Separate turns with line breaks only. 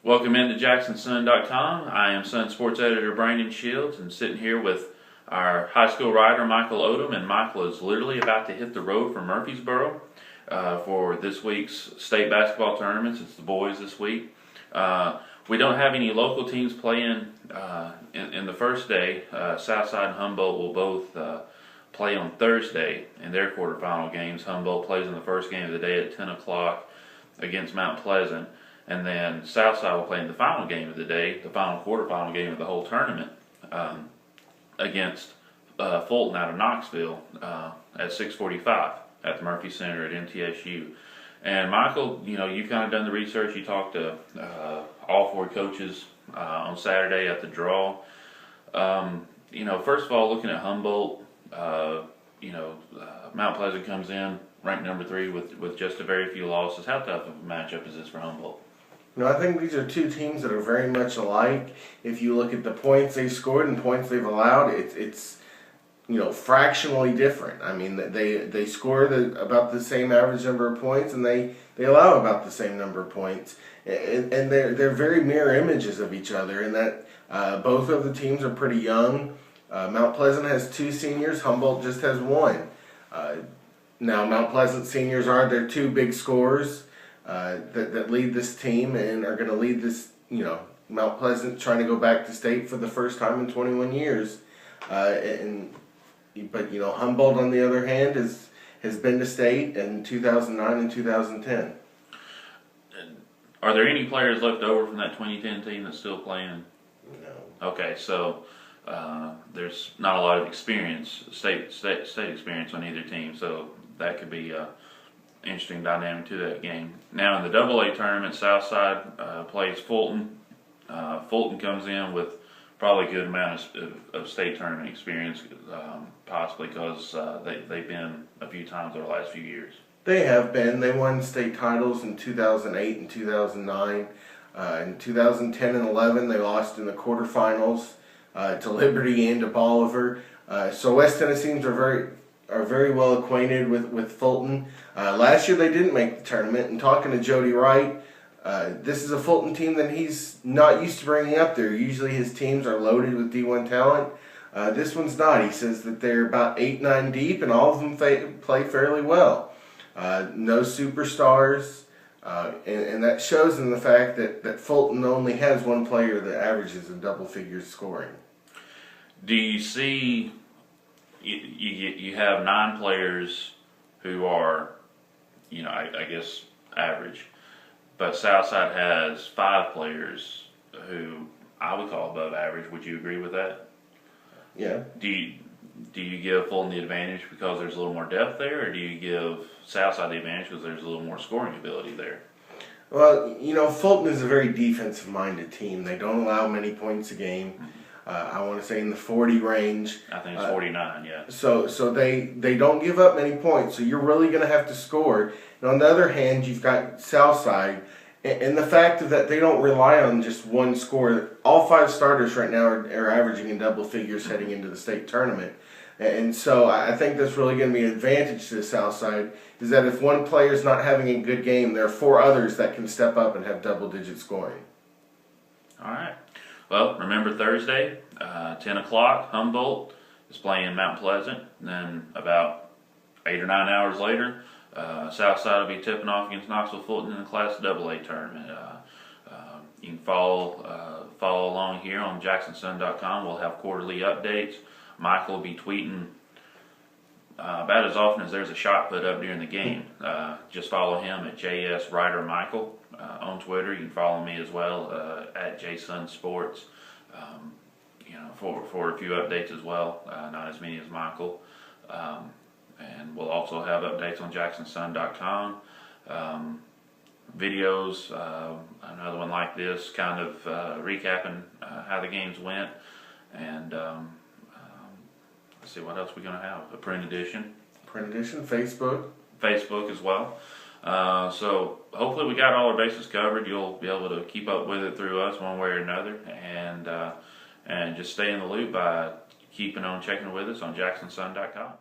Welcome into JacksonSun.com. I am Sun Sports Editor Brandon Shields and sitting here with our high school writer Michael Odom, and Michael is literally about to hit the road for Murfreesboro for this week's state basketball tournaments. It's the boys this week. We don't have any local teams playing in the first day. South Side and Humboldt will both play on Thursday in their quarterfinal games. Humboldt plays in the first game of the day at 10 o'clock against Mount Pleasant. And then Southside will play in the final game of the day, the final quarterfinal game of the whole tournament, against Fulton out of Knoxville at 6:45 at the Murphy Center at MTSU. And Michael, you know, you've kind of done the research. You talked to all four coaches on Saturday at the draw. First of all, looking at Humboldt, Mount Pleasant comes in ranked number 3 with just a very few losses. How tough of a matchup is this for Humboldt?
I think these are two teams that are very much alike. If you look at the points they scored and points they've allowed, it's fractionally different. I mean, they score about the same average number of points, and they allow about the same number of points. And they're very mirror images of each other in that both of the teams are pretty young. Mount Pleasant has 2 seniors. Humboldt just has 1. Now, Mount Pleasant seniors aren't their 2 big scorers that lead this team and are going to lead this, Mount Pleasant trying to go back to state for the first time in 21 years. But Humboldt, on the other hand, has been to state in 2009 and 2010.
Are there any players left over from that 2010 team that's still playing?
No.
Okay, so there's not a lot of experience, state experience on either team, so that could be interesting dynamic to that game. Now in the AA tournament, Southside plays Fulton. Fulton comes in with probably a good amount of state tournament experience, possibly because they've been a few times over the last few years.
They have been. They won state titles in 2008 and 2009. In 2010 and 11, they lost in the quarterfinals to Liberty and to Bolivar. So West Tennesseans are very well acquainted with Fulton. Last year they didn't make the tournament, and talking to Jody Wright, this is a Fulton team that he's not used to bringing up there. Usually his teams are loaded with D1 talent. This one's not. He says that they're about 8-9 deep, and all of them play fairly well. No superstars, and that shows in the fact that Fulton only has 1 player that averages a double figures scoring.
Do you see... You have 9 players who are, I guess, average. But Southside has 5 players who I would call above average. Would you agree with that?
Yeah.
Do you give Fulton the advantage because there's a little more depth there, or do you give Southside the advantage because there's a little more scoring ability there?
Well, Fulton is a very defensive-minded team. They don't allow many points a game. Mm-hmm. I want to say in the 40 range.
I think it's 49, yeah.
So they don't give up many points, so you're really going to have to score. And on the other hand, you've got Southside, and the fact that they don't rely on just 1 score. All 5 starters right now are averaging in double figures heading into the state tournament. And so I think that's really going to be an advantage to the Southside, is that if 1 player is not having a good game, there are 4 others that can step up and have double-digit scoring.
All right. Well, remember Thursday, 10 o'clock, Humboldt is playing Mount Pleasant. And then about 8 or 9 hours later, Southside will be tipping off against Knoxville Fulton in the Class AA tournament. You can follow along here on JacksonSun.com. We'll have quarterly updates. Michael will be tweeting about as often as there's a shot put up during the game. Just follow him at JSWriterMichael on Twitter. You can follow me as well at JSunSports for a few updates as well. Not as many as Michael. And we'll also have updates on JacksonSun.com. Videos, another one like this, kind of recapping how the games went. And let's see what else we're going to have. A print edition. Facebook as well. So hopefully we got all our bases covered. You'll be able to keep up with it through us one way or another, and just stay in the loop by keeping on checking with us on JacksonSun.com.